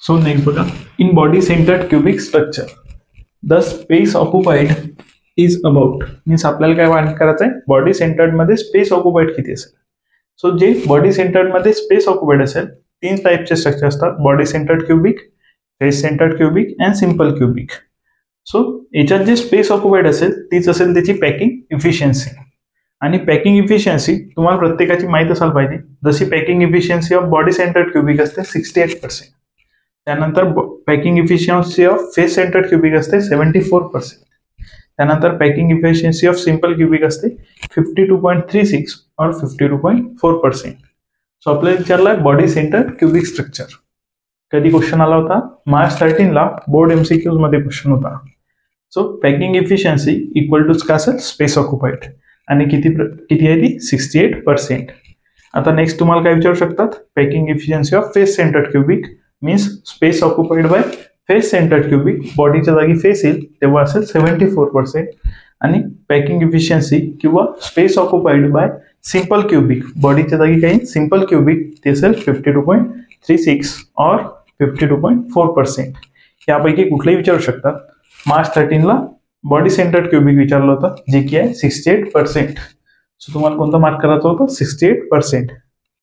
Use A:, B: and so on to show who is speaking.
A: So next बघा, in body centred cubic structure the space occupied is about, means आपल्याला काय माहिती करायचं आहे, बॉडी सेंटर्ड मध्ये स्पेस ऑक्युपाइड किती असेल. सो जे बॉडी सेंटर्ड मध्ये स्पेस ऑक्युपाइड असेल, 3 टाईपचे स्ट्रक्चर असतात, body centred cubic, face centred cubic and simple cubic. So याच्यात जे स्पेस ऑक्युपाइड असेल तीच असेल त्याची पॅकिंग इफिशियन्सी. आणि पॅकिंग इफिशियन्सी तुम्हाला प्रत्येकाची माहित असायला पाहिजे. जशी packing efficiency of body centred cubic असते 68%, त्यानंतर packing efficiency of face centred cubic असते 74%, त्यानंतर packing efficiency of simple cubic असते 52.36 और 52.4%. सो आपल्याला विचारला बॉडी सेंटर्ड क्युबिक स्ट्रक्चर. कधी क्वेश्चन आला होता? मार्च 13 ला बोर्ड एमसीक्यूज मध्ये क्वेश्चन होता. So packing efficiency equal to काय असेल, स्पेस ऑक्युपाइड, आणि किती आहे ती 68%. आता नेक्स्ट तुम्हाला काय विचारू शकतात, packing efficiency of face centred cubic means space occupied by face centred cubic, बॉडीच्या जागी फेस येईल तेव्हा असेल 74%, आणि पॅकिंग इफिशियन्सी किंवा space occupied by simple cubic, बॉडीच्या जागी काही सिंपल क्युबिक ते असेल 52.36 और 52.4%. यापैकी कुठलेही विचारू शकतात. मार्च 13 ला बॉडी सेंटर्ड क्युबिक विचारलं होतं जे की आहे 68%. सो तुम्हाला कोणता मार्क करायचा होता? 68%.